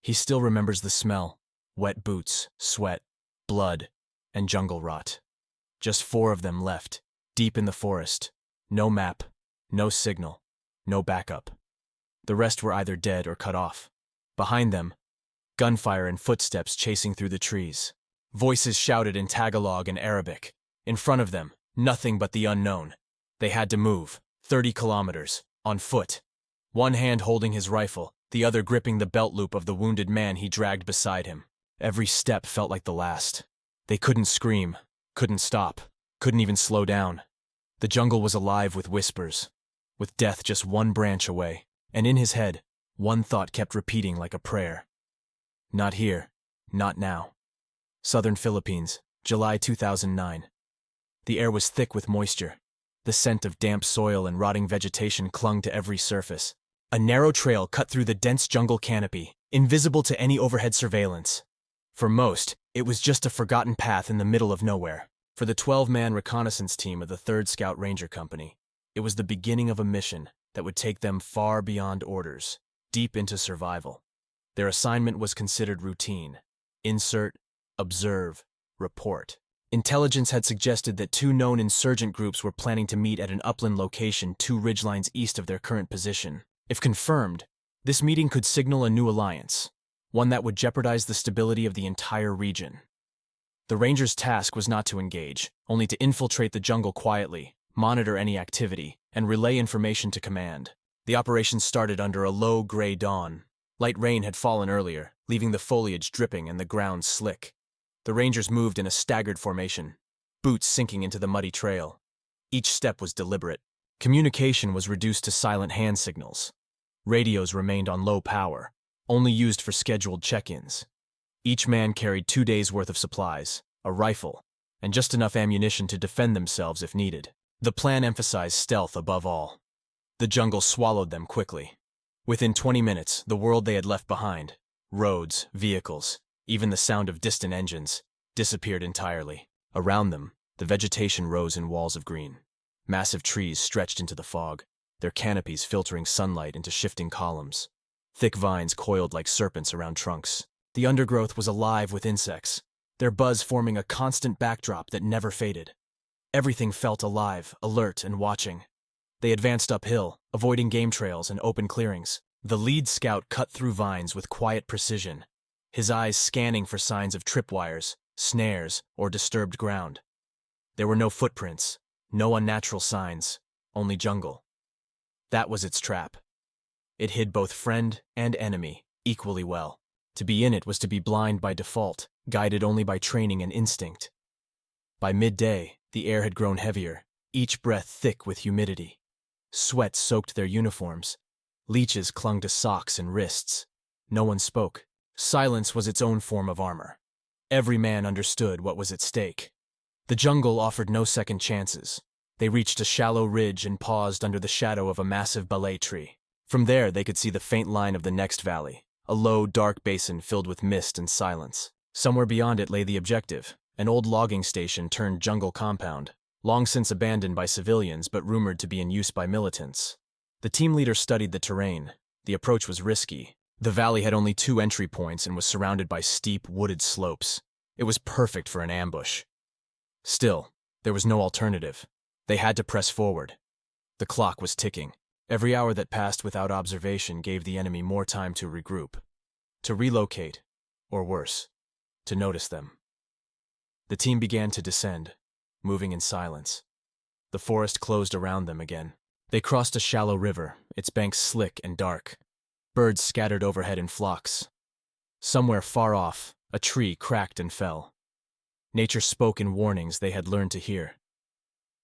He still remembers the smell: wet boots, sweat, blood, and jungle rot. Just 4 of them left, deep in the forest. No map, no signal, no backup. The rest were either dead or cut off. Behind them, gunfire and footsteps chasing through the trees. Voices shouted in Tagalog and Arabic. In front of them, nothing but the unknown. They had to move, 30 kilometers, on foot. One hand holding his rifle, the other gripping the belt loop of the wounded man he dragged beside him. Every step felt like the last. They couldn't scream, couldn't stop, couldn't even slow down. The jungle was alive with whispers, with death just 1 branch away, and in his head, one thought kept repeating like a prayer. Not here, not now. Southern Philippines, July 2009. The air was thick with moisture. The scent of damp soil and rotting vegetation clung to every surface. A narrow trail cut through the dense jungle canopy, invisible to any overhead surveillance. For most, it was just a forgotten path in the middle of nowhere. For the 12-man reconnaissance team of the 3rd Scout Ranger Company, it was the beginning of a mission that would take them far beyond orders, deep into survival. Their assignment was considered routine: insert, observe, report. Intelligence had suggested that 2 known insurgent groups were planning to meet at an upland location 2 ridgelines east of their current position. If confirmed, this meeting could signal a new alliance, one that would jeopardize the stability of the entire region. The Rangers' task was not to engage, only to infiltrate the jungle quietly, monitor any activity, and relay information to command. The operation started under a low gray dawn. Light rain had fallen earlier, leaving the foliage dripping and the ground slick. The Rangers moved in a staggered formation, boots sinking into the muddy trail. Each step was deliberate. Communication was reduced to silent hand signals. Radios remained on low power, only used for scheduled check-ins. Each man carried 2 days' worth of supplies, a rifle, and just enough ammunition to defend themselves if needed. The plan emphasized stealth above all. The jungle swallowed them quickly. Within 20 minutes, the world they had left behind, roads, vehicles, even the sound of distant engines, disappeared entirely. Around them, the vegetation rose in walls of green. Massive trees stretched into the fog, their canopies filtering sunlight into shifting columns. Thick vines coiled like serpents around trunks. The undergrowth was alive with insects, their buzz forming a constant backdrop that never faded. Everything felt alive, alert, and watching. They advanced uphill, avoiding game trails and open clearings. The lead scout cut through vines with quiet precision, his eyes scanning for signs of tripwires, snares, or disturbed ground. There were no footprints, no unnatural signs, only jungle. That was its trap. It hid both friend and enemy equally well. To be in it was to be blind by default, guided only by training and instinct. By midday, the air had grown heavier, each breath thick with humidity. Sweat soaked their uniforms. Leeches clung to socks and wrists. No one spoke. Silence was its own form of armor. Every man understood what was at stake. The jungle offered no second chances. They reached a shallow ridge and paused under the shadow of a massive ballet tree. From there, they could see the faint line of the next valley, a low, dark basin filled with mist and silence. Somewhere beyond it lay the objective, an old logging station turned jungle compound, long since abandoned by civilians but rumored to be in use by militants. The team leader studied the terrain. The approach was risky. The valley had only 2 entry points and was surrounded by steep, wooded slopes. It was perfect for an ambush. Still, there was no alternative. They had to press forward. The clock was ticking. Every hour that passed without observation gave the enemy more time to regroup, to relocate, or worse, to notice them. The team began to descend, moving in silence. The forest closed around them again. They crossed a shallow river, its banks slick and dark. Birds scattered overhead in flocks. Somewhere far off, a tree cracked and fell. Nature spoke in warnings they had learned to hear.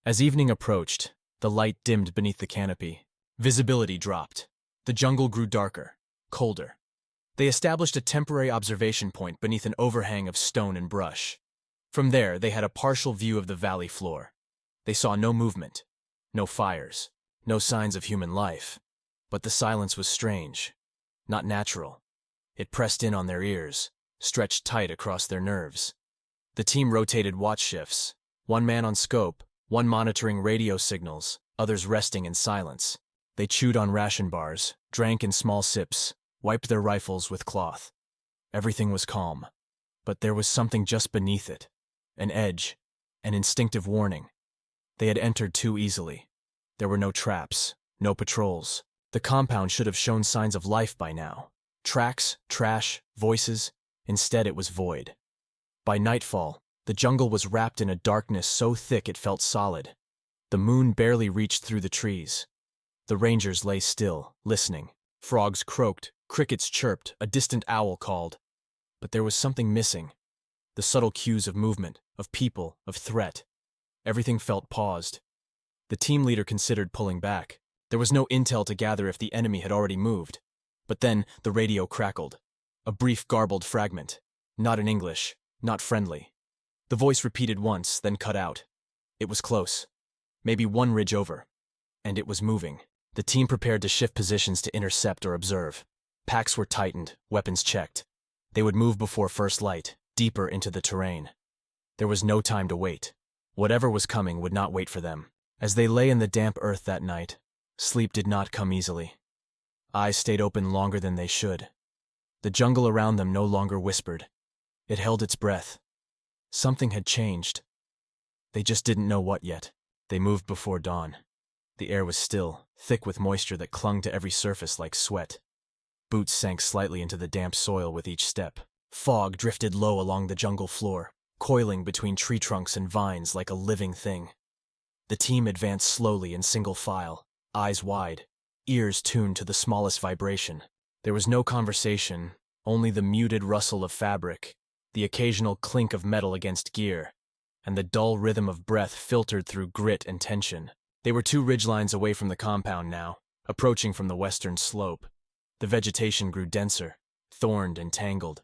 As evening approached, the light dimmed beneath the canopy. Visibility dropped. The jungle grew darker, colder. They established a temporary observation point beneath an overhang of stone and brush. From there, they had a partial view of the valley floor. They saw no movement, no fires, no signs of human life. But the silence was strange, not natural. It pressed in on their ears, stretched tight across their nerves. The team rotated watch shifts, one man on scope, one monitoring radio signals, others resting in silence. They chewed on ration bars, drank in small sips, wiped their rifles with cloth. Everything was calm. But there was something just beneath it. An edge. An instinctive warning. They had entered too easily. There were no traps. No patrols. The compound should have shown signs of life by now. Tracks, trash, voices. Instead it was void. By nightfall, the jungle was wrapped in a darkness so thick it felt solid. The moon barely reached through the trees. The rangers lay still, listening. Frogs croaked, crickets chirped, a distant owl called. But there was something missing. The subtle cues of movement, of people, of threat. Everything felt paused. The team leader considered pulling back. There was no intel to gather if the enemy had already moved. But then the radio crackled. A brief garbled fragment. Not in English, not friendly. The voice repeated once, then cut out. It was close. Maybe one ridge over. And it was moving. The team prepared to shift positions to intercept or observe. Packs were tightened, weapons checked. They would move before first light, deeper into the terrain. There was no time to wait. Whatever was coming would not wait for them. As they lay in the damp earth that night, sleep did not come easily. Eyes stayed open longer than they should. The jungle around them no longer whispered. It held its breath. Something had changed. They just didn't know what yet. They moved before dawn. The air was still, thick with moisture that clung to every surface like sweat. Boots sank slightly into the damp soil with each step. Fog drifted low along the jungle floor, coiling between tree trunks and vines like a living thing. The team advanced slowly in single file, eyes wide, ears tuned to the smallest vibration. There was no conversation, only the muted rustle of fabric, the occasional clink of metal against gear, and the dull rhythm of breath filtered through grit and tension. They were 2 ridgelines away from the compound now, approaching from the western slope. The vegetation grew denser, thorned and tangled.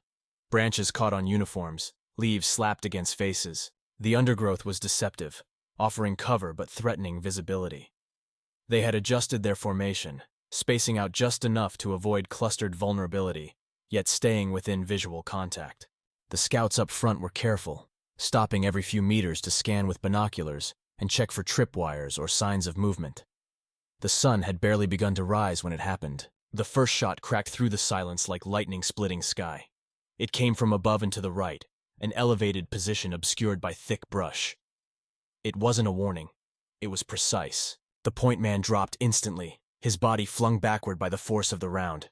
Branches caught on uniforms, leaves slapped against faces. The undergrowth was deceptive, offering cover but threatening visibility. They had adjusted their formation, spacing out just enough to avoid clustered vulnerability, yet staying within visual contact. The scouts up front were careful, stopping every few meters to scan with binoculars and check for tripwires or signs of movement. The sun had barely begun to rise when it happened. The first shot cracked through the silence like lightning splitting sky. It came from above and to the right, an elevated position obscured by thick brush. It wasn't a warning. It was precise. The point man dropped instantly, his body flung backward by the force of the round.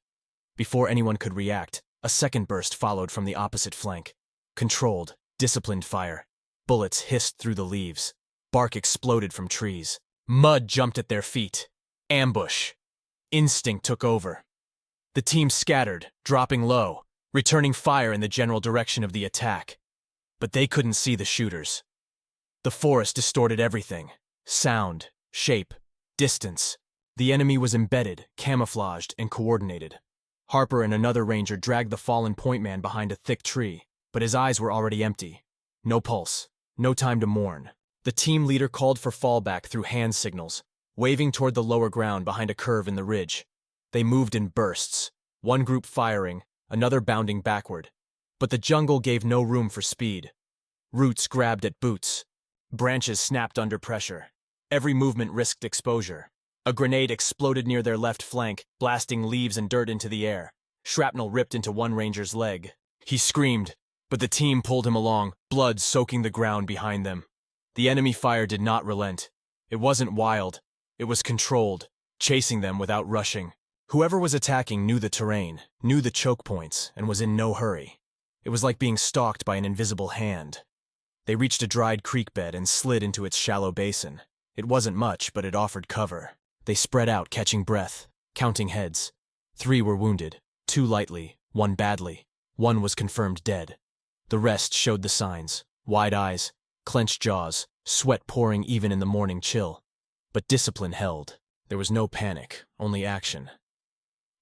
Before anyone could react, a second burst followed from the opposite flank. Controlled, disciplined fire. Bullets hissed through the leaves. Bark exploded from trees. Mud jumped at their feet. Ambush. Instinct took over. The team scattered, dropping low, returning fire in the general direction of the attack. But they couldn't see the shooters. The forest distorted everything. Sound, shape, distance. The enemy was embedded, camouflaged, and coordinated. Harper and another ranger dragged the fallen point man behind a thick tree, but his eyes were already empty. No pulse, no time to mourn. The team leader called for fallback through hand signals, waving toward the lower ground behind a curve in the ridge. They moved in bursts, one group firing, another bounding backward. But the jungle gave no room for speed. Roots grabbed at boots. Branches snapped under pressure. Every movement risked exposure. A grenade exploded near their left flank, blasting leaves and dirt into the air. Shrapnel ripped into one ranger's leg. He screamed, but the team pulled him along, blood soaking the ground behind them. The enemy fire did not relent. It wasn't wild. It was controlled, chasing them without rushing. Whoever was attacking knew the terrain, knew the choke points, and was in no hurry. It was like being stalked by an invisible hand. They reached a dried creek bed and slid into its shallow basin. It wasn't much, but it offered cover. They spread out, catching breath, counting heads. 3 were wounded, 2 lightly, 1 badly. 1 was confirmed dead. The rest showed the signs: wide eyes, clenched jaws, sweat pouring even in the morning chill. But discipline held. There was no panic, only action.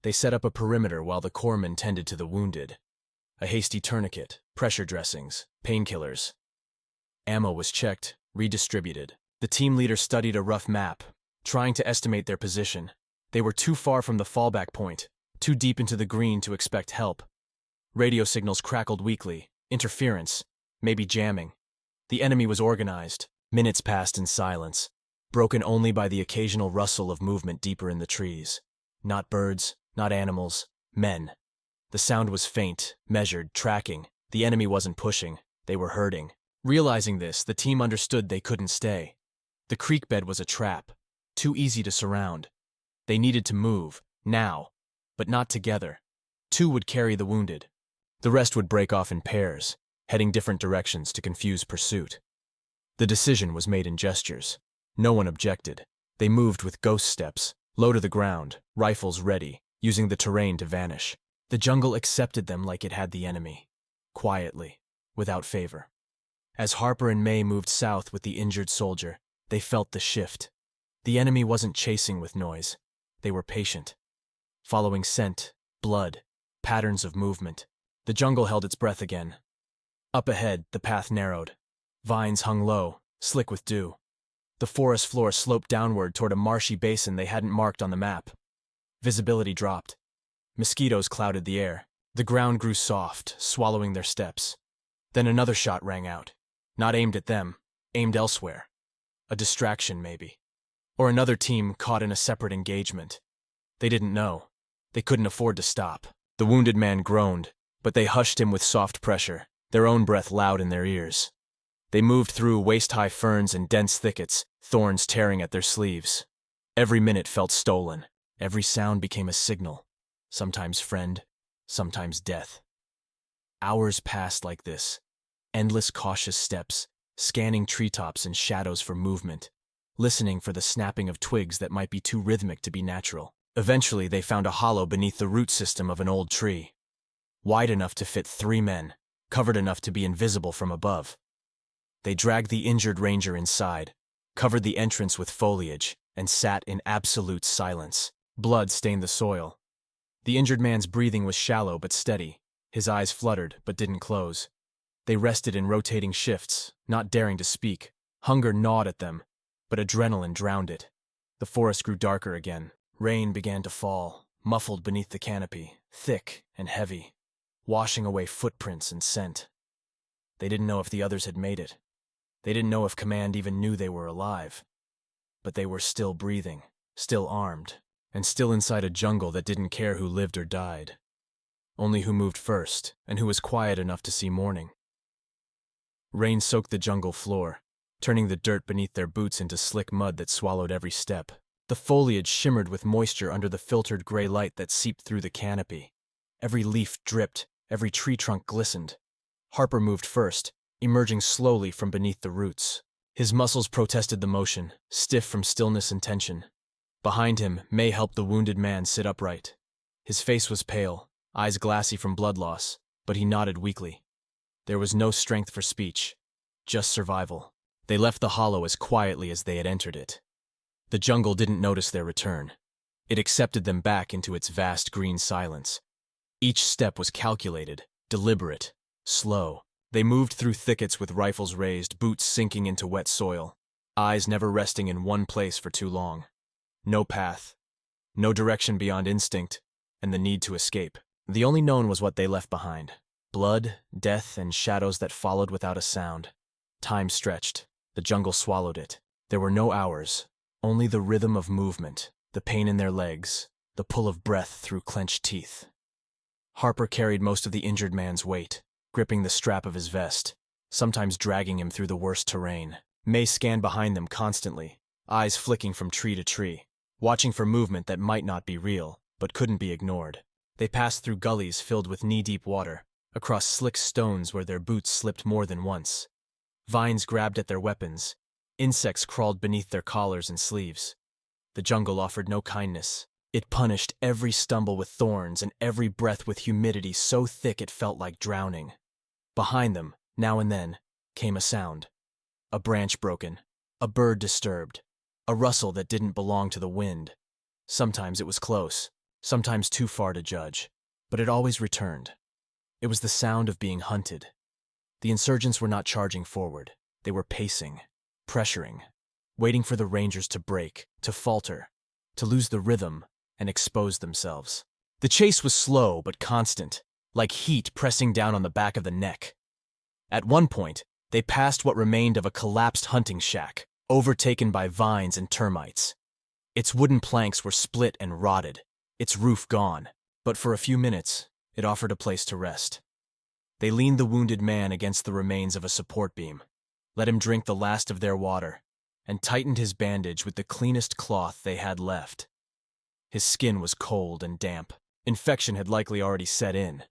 They set up a perimeter while the corpsmen tended to the wounded. A hasty tourniquet, pressure dressings, painkillers. Ammo was checked, redistributed. The team leader studied a rough map, trying to estimate their position. They were too far from the fallback point, too deep into the green to expect help. Radio signals crackled weakly, interference, maybe jamming. The enemy was organized. Minutes passed in silence, broken only by the occasional rustle of movement deeper in the trees. Not birds, not animals, men. The sound was faint, measured, tracking. The enemy wasn't pushing, they were herding. Realizing this, the team understood they couldn't stay. The creek bed was a trap, too easy to surround. They needed to move, now, but not together. 2 would carry the wounded. The rest would break off in pairs, heading different directions to confuse pursuit. The decision was made in gestures. No one objected. They moved with ghost steps, low to the ground, rifles ready, using the terrain to vanish. The jungle accepted them like it had the enemy. Quietly, without favor. As Harper and May moved south with the injured soldier, they felt the shift. The enemy wasn't chasing with noise. They were patient. Following scent, blood, patterns of movement. The jungle held its breath again. Up ahead, the path narrowed. Vines hung low, slick with dew. The forest floor sloped downward toward a marshy basin they hadn't marked on the map. Visibility dropped. Mosquitoes clouded the air. The ground grew soft, swallowing their steps. Then another shot rang out. Not aimed at them, aimed elsewhere. A distraction, maybe. Or another team caught in a separate engagement. They didn't know. They couldn't afford to stop. The wounded man groaned, but they hushed him with soft pressure, their own breath loud in their ears. They moved through waist-high ferns and dense thickets, thorns tearing at their sleeves. Every minute felt stolen. Every sound became a signal. Sometimes friend, sometimes death. Hours passed like this. Endless cautious steps, scanning treetops and shadows for movement, listening for the snapping of twigs that might be too rhythmic to be natural. Eventually, they found a hollow beneath the root system of an old tree. Wide enough to fit 3 men, covered enough to be invisible from above. They dragged the injured ranger inside, covered the entrance with foliage, and sat in absolute silence. Blood stained the soil. The injured man's breathing was shallow but steady. His eyes fluttered but didn't close. They rested in rotating shifts, not daring to speak. Hunger gnawed at them, but adrenaline drowned it. The forest grew darker again. Rain began to fall, muffled beneath the canopy, thick and heavy, washing away footprints and scent. They didn't know if the others had made it. They didn't know if Command even knew they were alive. But they were still breathing, still armed, and still inside a jungle that didn't care who lived or died. Only who moved first, and who was quiet enough to see morning. Rain soaked the jungle floor, turning the dirt beneath their boots into slick mud that swallowed every step. The foliage shimmered with moisture under the filtered gray light that seeped through the canopy. Every leaf dripped, every tree trunk glistened. Harper moved first, emerging slowly from beneath the roots. His muscles protested the motion, stiff from stillness and tension. Behind him, May helped the wounded man sit upright. His face was pale, eyes glassy from blood loss, but he nodded weakly. There was no strength for speech, just survival. They left the hollow as quietly as they had entered it. The jungle didn't notice their return. It accepted them back into its vast green silence. Each step was calculated, deliberate, slow. They moved through thickets with rifles raised, boots sinking into wet soil, eyes never resting in one place for too long. No path, no direction beyond instinct, and the need to escape. The only known was what they left behind. Blood, death, and shadows that followed without a sound. Time stretched. The jungle swallowed it. There were no hours, only the rhythm of movement, the pain in their legs, the pull of breath through clenched teeth. Harper carried most of the injured man's weight, gripping the strap of his vest, sometimes dragging him through the worst terrain. May scanned behind them constantly, eyes flicking from tree to tree, watching for movement that might not be real, but couldn't be ignored. They passed through gullies filled with knee-deep water, across slick stones where their boots slipped more than once. Vines grabbed at their weapons. Insects crawled beneath their collars and sleeves. The jungle offered no kindness. It punished every stumble with thorns and every breath with humidity so thick it felt like drowning. Behind them, now and then, came a sound. A branch broken, a bird disturbed, a rustle that didn't belong to the wind. Sometimes it was close, sometimes too far to judge, but it always returned. It was the sound of being hunted. The insurgents were not charging forward. They were pacing, pressuring, waiting for the rangers to break, to falter, to lose the rhythm and expose themselves. The chase was slow but constant, like heat pressing down on the back of the neck. At one point, they passed what remained of a collapsed hunting shack, overtaken by vines and termites. Its wooden planks were split and rotted, its roof gone. But for a few minutes, It offered a place to rest. They leaned the wounded man against the remains of a support beam, let him drink the last of their water, and tightened his bandage with the cleanest cloth they had left. His skin was cold and damp. Infection had likely already set in.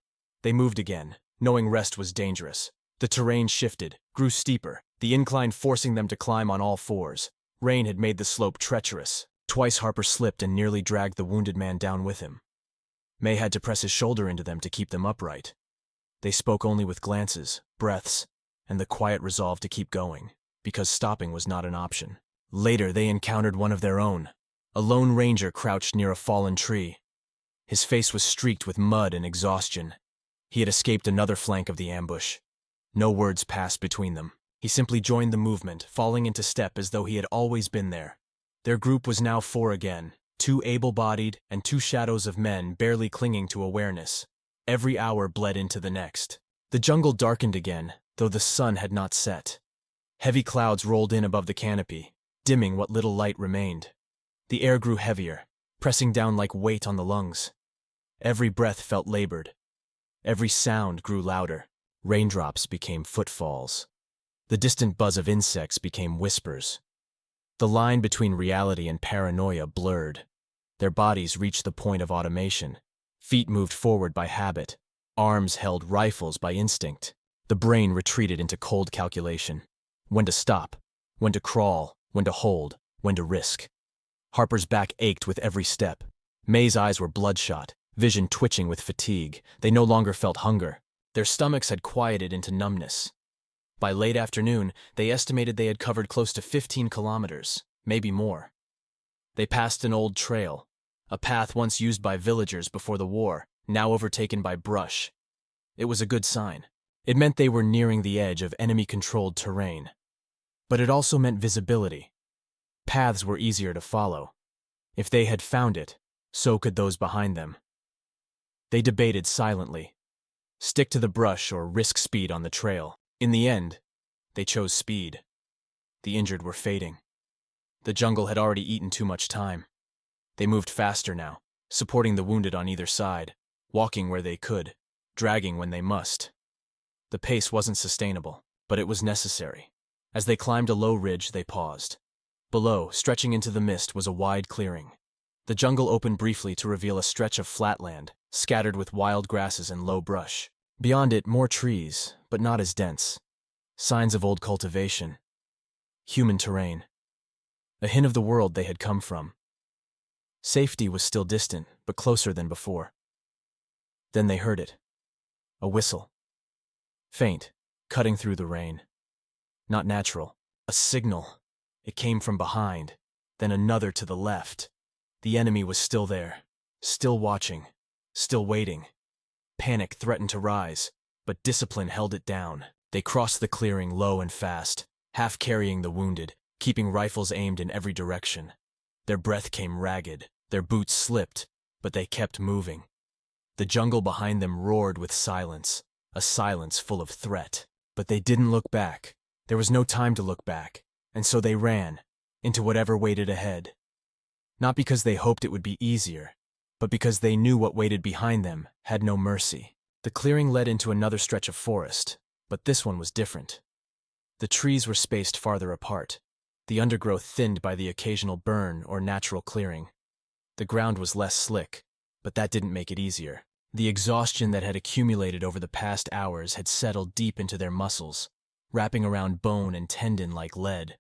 They moved again, knowing rest was dangerous. The terrain shifted, grew steeper, the incline forcing them to climb on all fours. Rain had made the slope treacherous. Twice Harper slipped and nearly dragged the wounded man down with him. May had to press his shoulder into them to keep them upright. They spoke only with glances, breaths, and the quiet resolve to keep going, because stopping was not an option. Later, they encountered one of their own. A lone ranger crouched near a fallen tree. His face was streaked with mud and exhaustion. He had escaped another flank of the ambush. No words passed between them. He simply joined the movement, falling into step as though he had always been there. Their group was now 4 again, 2 able-bodied and 2 shadows of men barely clinging to awareness. Every hour bled into the next. The jungle darkened again, though the sun had not set. Heavy clouds rolled in above the canopy, dimming what little light remained. The air grew heavier, pressing down like weight on the lungs. Every breath felt labored. Every sound grew louder. Raindrops became footfalls. The distant buzz of insects became whispers. The line between reality and paranoia blurred. Their bodies reached the point of automation. Feet moved forward by habit. Arms held rifles by instinct. The brain retreated into cold calculation. When to stop, when to crawl, when to hold, when to risk. Harper's back ached with every step. May's eyes were bloodshot, vision twitching with fatigue. They no longer felt hunger. Their stomachs had quieted into numbness. By late afternoon, they estimated they had covered close to 15 kilometers, maybe more. They passed an old trail, a path once used by villagers before the war, now overtaken by brush. It was a good sign. It meant they were nearing the edge of enemy-controlled terrain. But it also meant visibility. Paths were easier to follow. If they had found it, so could those behind them. They debated silently. Stick to the brush or risk speed on the trail. In the end, they chose speed. The injured were fading. The jungle had already eaten too much time. They moved faster now, supporting the wounded on either side, walking where they could, dragging when they must. The pace wasn't sustainable, but it was necessary. As they climbed a low ridge, they paused. Below, stretching into the mist, was a wide clearing. The jungle opened briefly to reveal a stretch of flatland, scattered with wild grasses and low brush. Beyond it, more trees, but not as dense. Signs of old cultivation. Human terrain. A hint of the world they had come from. Safety was still distant, but closer than before. Then they heard it. A whistle. Faint, cutting through the rain. Not natural. A signal. It came from behind, then another to the left. The enemy was still there, still watching, still waiting. Panic threatened to rise, but discipline held it down. They crossed the clearing low and fast, half carrying the wounded, keeping rifles aimed in every direction. Their breath came ragged, their boots slipped, but they kept moving. The jungle behind them roared with silence, a silence full of threat. But they didn't look back. There was no time to look back, and so they ran, into whatever waited ahead. Not because they hoped it would be easier, but because they knew what waited behind them had no mercy. The clearing led into another stretch of forest, but this one was different. The trees were spaced farther apart, the undergrowth thinned by the occasional burn or natural clearing. The ground was less slick, but that didn't make it easier. The exhaustion that had accumulated over the past hours had settled deep into their muscles, wrapping around bone and tendon like lead.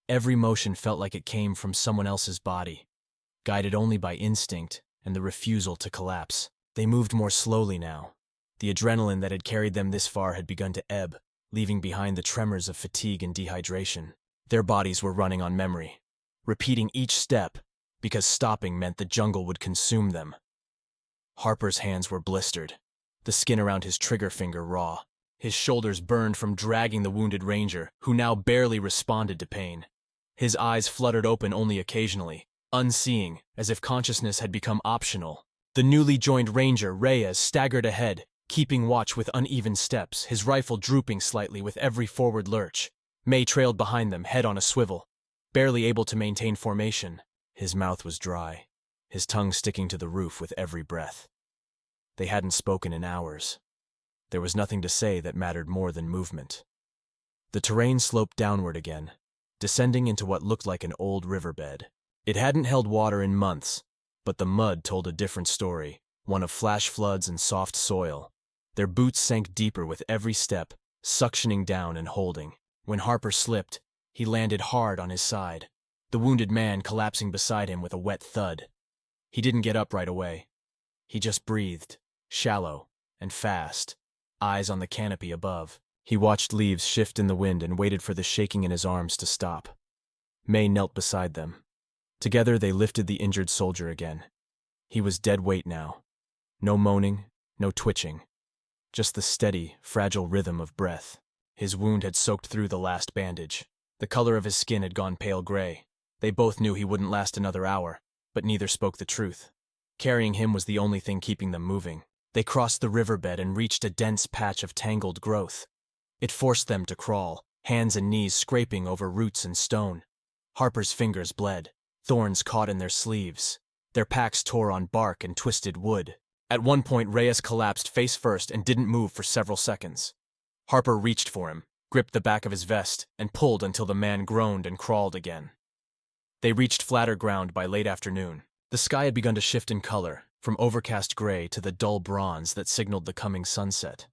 Every motion felt like it came from someone else's body, guided only by instinct and the refusal to collapse. They moved more slowly now. The adrenaline that had carried them this far had begun to ebb, leaving behind the tremors of fatigue and dehydration. Their bodies were running on memory, repeating each step, because stopping meant the jungle would consume them. Harper's hands were blistered, the skin around his trigger finger raw. His shoulders burned from dragging the wounded ranger, who now barely responded to pain. His eyes fluttered open only occasionally, unseeing, as if consciousness had become optional. The newly joined ranger, Reyes, staggered ahead, keeping watch with uneven steps, his rifle drooping slightly with every forward lurch. May trailed behind them, head on a swivel, barely able to maintain formation. His mouth was dry, his tongue sticking to the roof with every breath. They hadn't spoken in hours. There was nothing to say that mattered more than movement. The terrain sloped downward again, descending into what looked like an old riverbed. It hadn't held water in months, but the mud told a different story, one of flash floods and soft soil. Their boots sank deeper with every step, suctioning down and holding. When Harper slipped, he landed hard on his side, the wounded man collapsing beside him with a wet thud. He didn't get up right away. He just breathed, shallow and fast, eyes on the canopy above. He watched leaves shift in the wind and waited for the shaking in his arms to stop. May knelt beside them. Together they lifted the injured soldier again. He was dead weight now. No moaning, no twitching. Just the steady, fragile rhythm of breath. His wound had soaked through the last bandage. The color of his skin had gone pale gray. They both knew he wouldn't last another hour, but neither spoke the truth. Carrying him was the only thing keeping them moving. They crossed the riverbed and reached a dense patch of tangled growth. It forced them to crawl, hands and knees scraping over roots and stone. Harper's fingers bled. Thorns caught in their sleeves. Their packs tore on bark and twisted wood. At one point, Reyes collapsed face first and didn't move for several seconds. Harper reached for him, gripped the back of his vest, and pulled until the man groaned and crawled again. They reached flatter ground by late afternoon. The sky had begun to shift in color, from overcast gray to the dull bronze that signaled the coming sunset.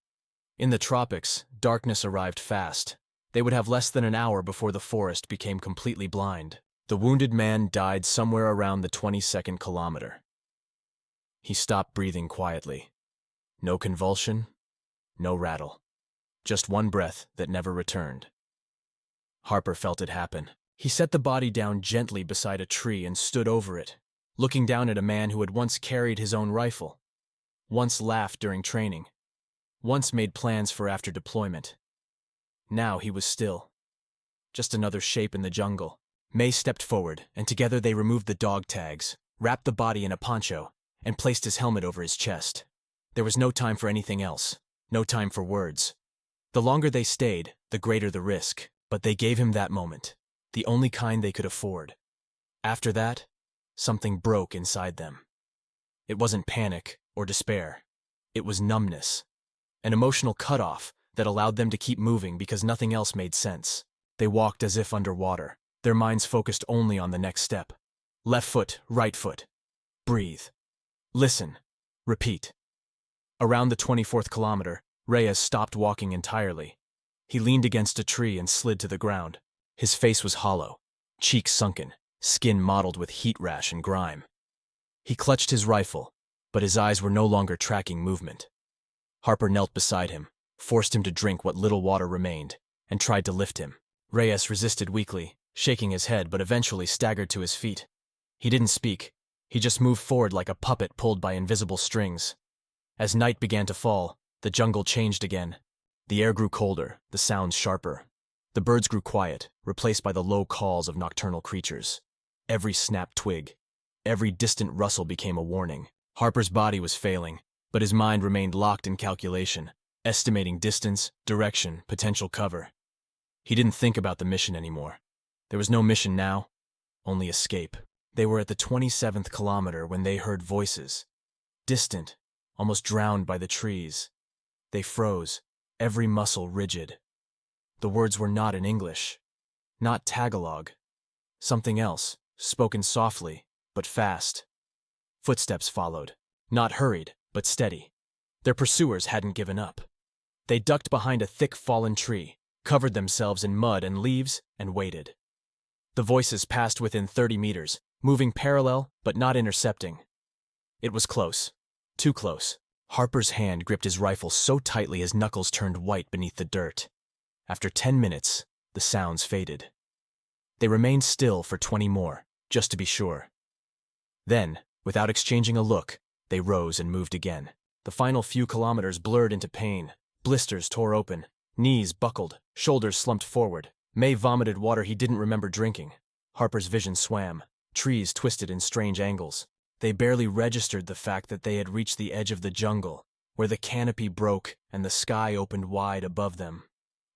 In the tropics, darkness arrived fast. They would have less than an hour before the forest became completely blind. The wounded man died somewhere around the 22nd kilometer. He stopped breathing quietly. No convulsion, no rattle. Just one breath that never returned. Harper felt it happen. He set the body down gently beside a tree and stood over it, looking down at a man who had once carried his own rifle, once laughed during training, once made plans for after deployment. Now he was still. Just another shape in the jungle. May stepped forward, and together they removed the dog tags, wrapped the body in a poncho, and placed his helmet over his chest. There was no time for anything else, no time for words. The longer they stayed, the greater the risk, but they gave him that moment, the only kind they could afford. After that, something broke inside them. It wasn't panic or despair. It was numbness, an emotional cutoff that allowed them to keep moving because nothing else made sense. They walked as if underwater, their minds focused only on the next step. Left foot, right foot. Breathe. Listen. Repeat. Around the 24th kilometer, Reyes stopped walking entirely. He leaned against a tree and slid to the ground. His face was hollow, cheeks sunken, skin mottled with heat rash and grime. He clutched his rifle, but his eyes were no longer tracking movement. Harper knelt beside him, forced him to drink what little water remained, and tried to lift him. Reyes resisted weakly, shaking his head, but eventually staggered to his feet. He didn't speak. He just moved forward like a puppet pulled by invisible strings. As night began to fall, the jungle changed again. The air grew colder, the sounds sharper. The birds grew quiet, replaced by the low calls of nocturnal creatures. Every snapped twig, every distant rustle became a warning. Harper's body was failing, but his mind remained locked in calculation, estimating distance, direction, potential cover. He didn't think about the mission anymore. There was no mission now, only escape. They were at the 27th kilometer when they heard voices. Distant, almost drowned by the trees. They froze, every muscle rigid. The words were not in English, not Tagalog. Something else, spoken softly, but fast. Footsteps followed, not hurried, but steady. Their pursuers hadn't given up. They ducked behind a thick fallen tree, covered themselves in mud and leaves, and waited. The voices passed within 30 meters, moving parallel but not intercepting. It was close. Too close. Harper's hand gripped his rifle so tightly his knuckles turned white beneath the dirt. After 10 minutes, the sounds faded. They remained still for 20 more, just to be sure. Then, without exchanging a look, they rose and moved again. The final few kilometers blurred into pain. Blisters tore open. Knees buckled. Shoulders slumped forward. May vomited water he didn't remember drinking. Harper's vision swam. Trees twisted in strange angles. They barely registered the fact that they had reached the edge of the jungle, where the canopy broke and the sky opened wide above them.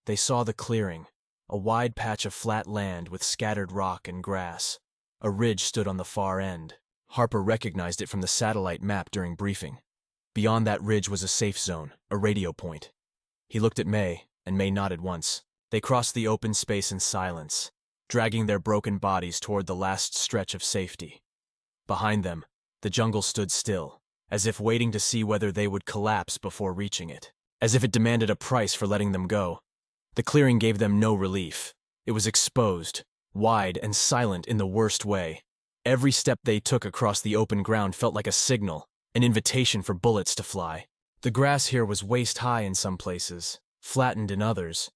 They saw the clearing, a wide patch of flat land with scattered rock and grass. A ridge stood on the far end. Harper recognized it from the satellite map during briefing. Beyond that ridge was a safe zone, a radio point. He looked at May, and May nodded once. They crossed the open space in silence, dragging their broken bodies toward the last stretch of safety. Behind them, the jungle stood still, as if waiting to see whether they would collapse before reaching it, as if it demanded a price for letting them go. The clearing gave them no relief. It was exposed, wide and silent in the worst way. Every step they took across the open ground felt like a signal, an invitation for bullets to fly. The grass here was waist-high in some places, flattened in others.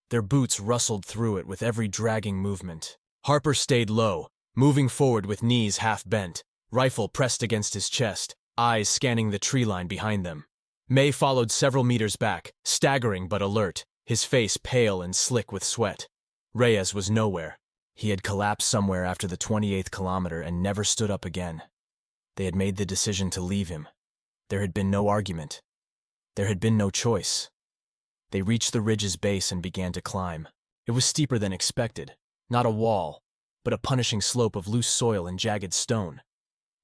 Their boots rustled through it with every dragging movement. Harper stayed low, moving forward with knees half bent, rifle pressed against his chest, eyes scanning the tree line behind them. May followed several meters back, staggering but alert, his face pale and slick with sweat. Reyes was nowhere. He had collapsed somewhere after the 28th kilometer and never stood up again. They had made the decision to leave him. There had been no argument. There had been no choice. They reached the ridge's base and began to climb. It was steeper than expected. Not a wall, but a punishing slope of loose soil and jagged stone.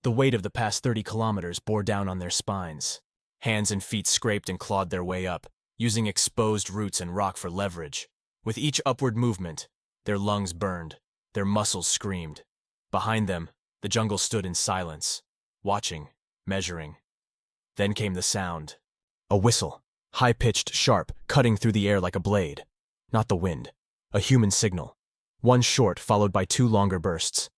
The weight of the past 30 kilometers bore down on their spines. Hands and feet scraped and clawed their way up, using exposed roots and rock for leverage. With each upward movement, their lungs burned, their muscles screamed. Behind them, the jungle stood in silence, watching, measuring. Then came the sound. A whistle, high-pitched, sharp, cutting through the air like a blade. Not the wind. A human signal. One short, followed by two longer bursts.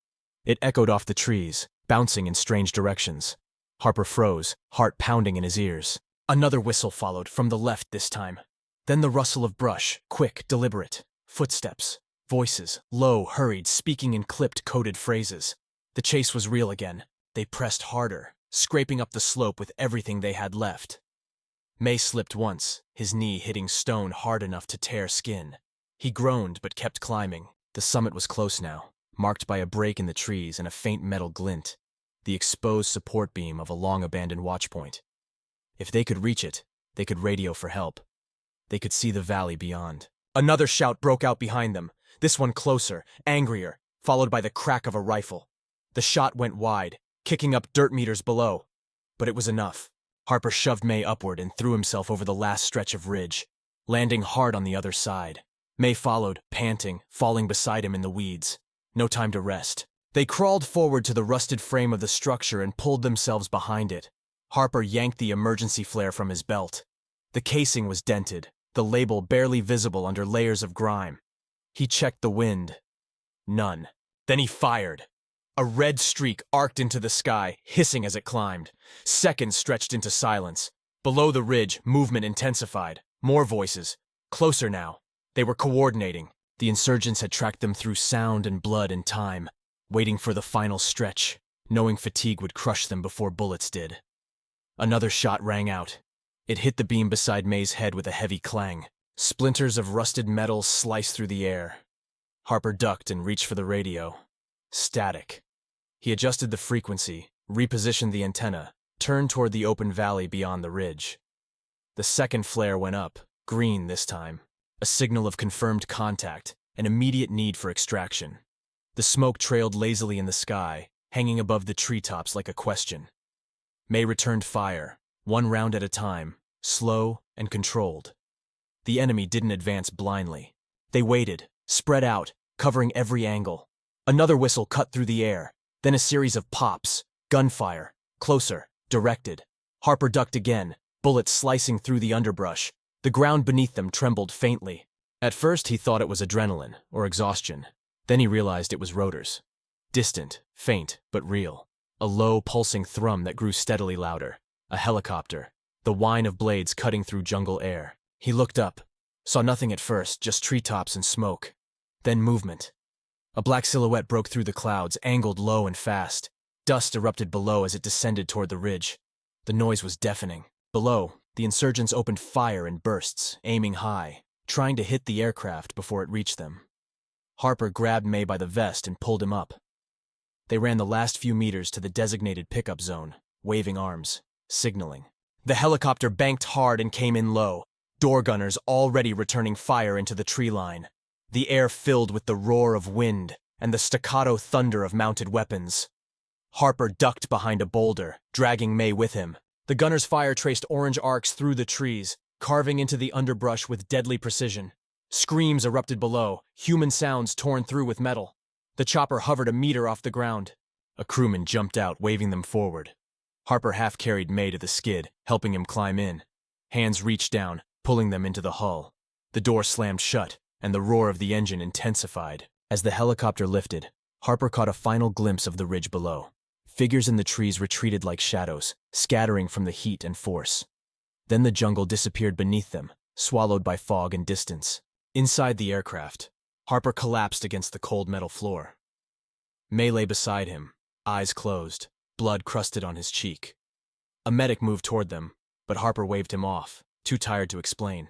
It echoed off the trees, bouncing in strange directions. Harper froze, heart pounding in his ears. Another whistle followed, from the left this time. Then the rustle of brush, quick, deliberate. Footsteps. Voices, low, hurried, speaking in clipped, coded phrases. The chase was real again. They pressed harder, scraping up the slope with everything they had left. May slipped once, his knee hitting stone hard enough to tear skin. He groaned but kept climbing. The summit was close now, marked by a break in the trees and a faint metal glint, the exposed support beam of a long-abandoned watchpoint. If they could reach it, they could radio for help. They could see the valley beyond. Another shout broke out behind them, this one closer, angrier, followed by the crack of a rifle. The shot went wide, kicking up dirt meters below. But it was enough. Harper shoved May upward and threw himself over the last stretch of ridge, landing hard on the other side. May followed, panting, falling beside him in the weeds. No time to rest. They crawled forward to the rusted frame of the structure and pulled themselves behind it. Harper yanked the emergency flare from his belt. The casing was dented, the label barely visible under layers of grime. He checked the wind. None. Then he fired. A red streak arced into the sky, hissing as it climbed. Seconds stretched into silence. Below the ridge, movement intensified. More voices. Closer now. They were coordinating. The insurgents had tracked them through sound and blood and time, waiting for the final stretch, knowing fatigue would crush them before bullets did. Another shot rang out. It hit the beam beside May's head with a heavy clang. Splinters of rusted metal sliced through the air. Harper ducked and reached for the radio. Static. He adjusted the frequency, repositioned the antenna, turned toward the open valley beyond the ridge. The second flare went up, green this time. A signal of confirmed contact, an immediate need for extraction. The smoke trailed lazily in the sky, hanging above the treetops like a question. May returned fire, one round at a time, slow and controlled. The enemy didn't advance blindly. They waited, spread out, covering every angle. Another whistle cut through the air, then a series of pops, gunfire, closer, directed. Harper ducked again, bullets slicing through the underbrush. The ground beneath them trembled faintly. At first he thought it was adrenaline or exhaustion. Then he realized it was rotors. Distant, faint, but real. A low, pulsing thrum that grew steadily louder. A helicopter. The whine of blades cutting through jungle air. He looked up. Saw nothing at first, just treetops and smoke. Then movement. A black silhouette broke through the clouds, angled low and fast. Dust erupted below as it descended toward the ridge. The noise was deafening. Below, the insurgents opened fire in bursts, aiming high, trying to hit the aircraft before it reached them. Harper grabbed May by the vest and pulled him up. They ran the last few meters to the designated pickup zone, waving arms, signaling. The helicopter banked hard and came in low, door gunners already returning fire into the tree line. The air filled with the roar of wind and the staccato thunder of mounted weapons. Harper ducked behind a boulder, dragging May with him. The gunner's fire traced orange arcs through the trees, carving into the underbrush with deadly precision. Screams erupted below, human sounds torn through with metal. The chopper hovered a meter off the ground. A crewman jumped out, waving them forward. Harper half-carried May to the skid, helping him climb in. Hands reached down, pulling them into the hull. The door slammed shut, and the roar of the engine intensified. As the helicopter lifted, Harper caught a final glimpse of the ridge below. Figures in the trees retreated like shadows, scattering from the heat and force. Then the jungle disappeared beneath them, swallowed by fog and distance. Inside the aircraft, Harper collapsed against the cold metal floor. May lay beside him, eyes closed, blood crusted on his cheek. A medic moved toward them, but Harper waved him off, too tired to explain.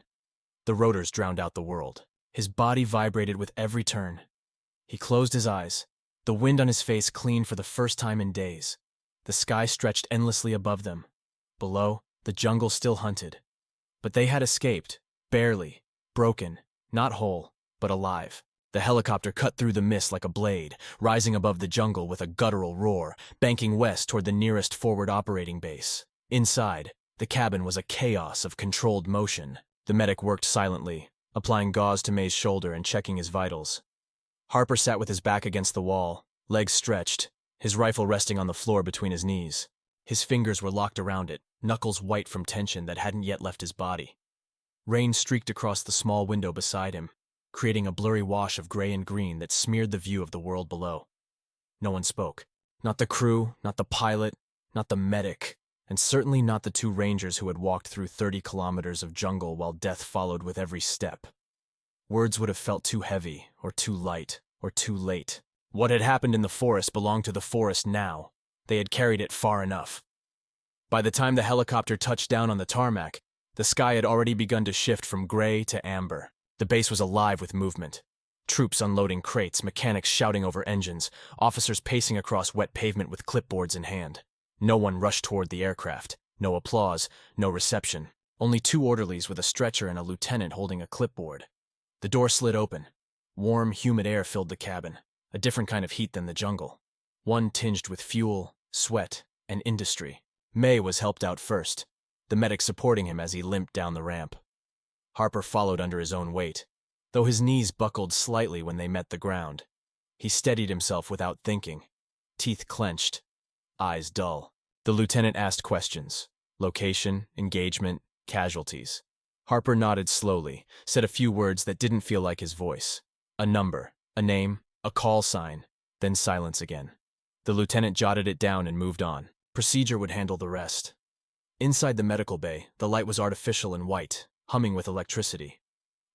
The rotors drowned out the world. His body vibrated with every turn. He closed his eyes, the wind on his face clean for the first time in days. The sky stretched endlessly above them. Below, the jungle still hunted. But they had escaped, barely, broken, not whole, but alive. The helicopter cut through the mist like a blade, rising above the jungle with a guttural roar, banking west toward the nearest forward operating base. Inside, the cabin was a chaos of controlled motion. The medic worked silently, applying gauze to May's shoulder and checking his vitals. Harper sat with his back against the wall, legs stretched, his rifle resting on the floor between his knees. His fingers were locked around it, knuckles white from tension that hadn't yet left his body. Rain streaked across the small window beside him, creating a blurry wash of gray and green that smeared the view of the world below. No one spoke. Not the crew, not the pilot, not the medic, and certainly not the two rangers who had walked through 30 kilometers of jungle while death followed with every step. Words would have felt too heavy, or too light, or too late. What had happened in the forest belonged to the forest now. They had carried it far enough. By the time the helicopter touched down on the tarmac, the sky had already begun to shift from gray to amber. The base was alive with movement. Troops unloading crates, mechanics shouting over engines, officers pacing across wet pavement with clipboards in hand. No one rushed toward the aircraft. No applause, no reception. Only two orderlies with a stretcher and a lieutenant holding a clipboard. The door slid open. Warm, humid air filled the cabin, a different kind of heat than the jungle. One tinged with fuel, sweat, and industry. May was helped out first, the medic supporting him as he limped down the ramp. Harper followed under his own weight, though his knees buckled slightly when they met the ground. He steadied himself without thinking, teeth clenched, eyes dull. The lieutenant asked questions: location, engagement, casualties. Harper nodded slowly, said a few words that didn't feel like his voice. A number, a name, a call sign, then silence again. The lieutenant jotted it down and moved on. Procedure would handle the rest. Inside the medical bay, the light was artificial and white, humming with electricity.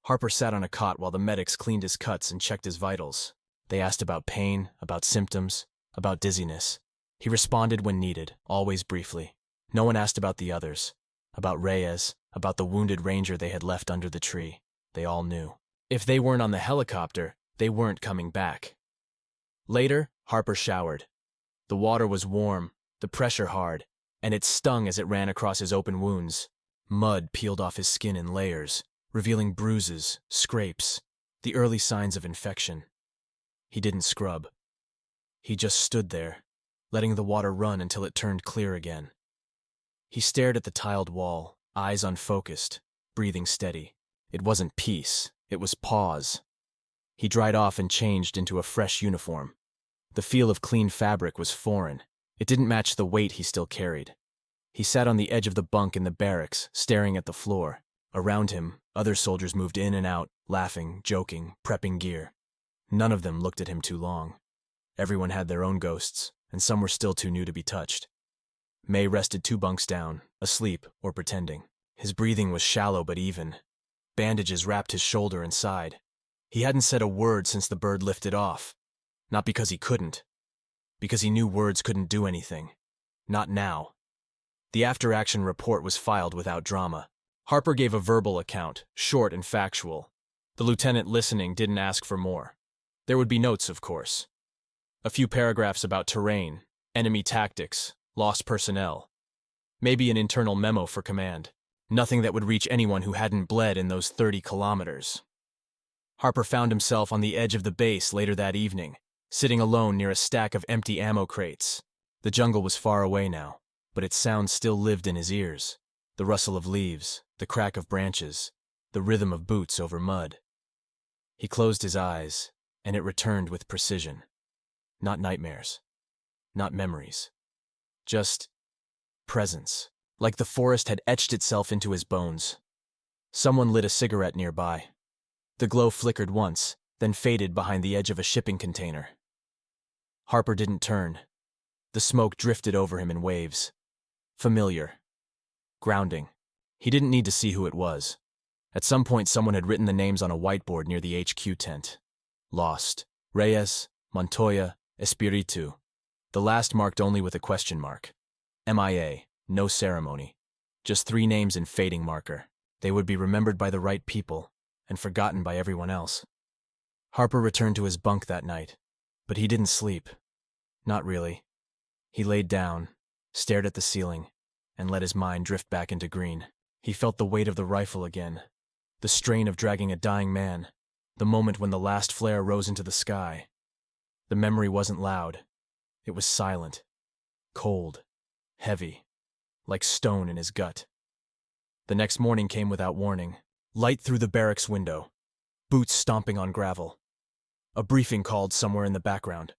Harper sat on a cot while the medics cleaned his cuts and checked his vitals. They asked about pain, about symptoms, about dizziness. He responded when needed, always briefly. No one asked about the others, about Reyes, about the wounded ranger they had left under the tree. They all knew. If they weren't on the helicopter, they weren't coming back. Later, Harper showered. The water was warm, the pressure hard, and it stung as it ran across his open wounds. Mud peeled off his skin in layers, revealing bruises, scrapes, the early signs of infection. He didn't scrub. He just stood there, letting the water run until it turned clear again. He stared at the tiled wall, eyes unfocused, breathing steady. It wasn't peace, it was pause. He dried off and changed into a fresh uniform. The feel of clean fabric was foreign. It didn't match the weight he still carried. He sat on the edge of the bunk in the barracks, staring at the floor. Around him, other soldiers moved in and out, laughing, joking, prepping gear. None of them looked at him too long. Everyone had their own ghosts, and some were still too new to be touched. May rested 2 bunks down, asleep or pretending. His breathing was shallow but even. Bandages wrapped his shoulder and side. He hadn't said a word since the bird lifted off. Not because he couldn't. Because he knew words couldn't do anything. Not now. The after-action report was filed without drama. Harper gave a verbal account, short and factual. The lieutenant listening didn't ask for more. There would be notes, of course. A few paragraphs about terrain, enemy tactics, lost personnel. Maybe an internal memo for command. Nothing that would reach anyone who hadn't bled in those 30 kilometers. Harper found himself on the edge of the base later that evening, sitting alone near a stack of empty ammo crates. The jungle was far away now. but its sound still lived in his ears. The rustle of leaves, the crack of branches, the rhythm of boots over mud. He closed his eyes, and it returned with precision. Not nightmares. Not memories. Just presence. Like the forest had etched itself into his bones. Someone lit a cigarette nearby. The glow flickered once, then faded behind the edge of a shipping container. Harper didn't turn. The smoke drifted over him in waves. Familiar. Grounding. He didn't need to see who it was. At some point someone had written the names on a whiteboard near the HQ tent. Lost. Reyes, Montoya, Espiritu. The last marked only with a question mark. MIA. No ceremony. Just 3 names in fading marker. They would be remembered by the right people, and forgotten by everyone else. Harper returned to his bunk that night, but he didn't sleep. Not really. He laid down, stared at the ceiling, and let his mind drift back into green. He felt the weight of the rifle again, the strain of dragging a dying man, the moment when the last flare rose into the sky. The memory wasn't loud. It was silent, cold, heavy, like stone in his gut. The next morning came without warning. Light through the barracks window, boots stomping on gravel. A briefing called somewhere in the background.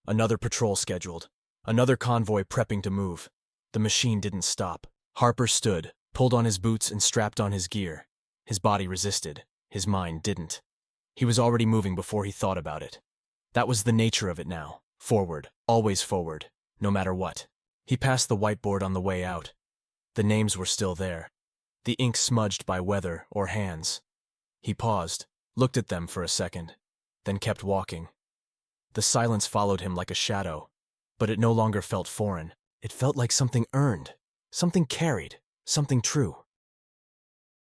Another patrol scheduled. Another convoy prepping to move. The machine didn't stop. Harper stood, pulled on his boots and strapped on his gear. His body resisted. His mind didn't. He was already moving before he thought about it. That was the nature of it now. Forward. Always forward. No matter what. He passed the whiteboard on the way out. The names were still there. The ink smudged by weather or hands. He paused, looked at them for a second, then kept walking. The silence followed him like a shadow, but it no longer felt foreign. It felt like something earned, something carried, something true.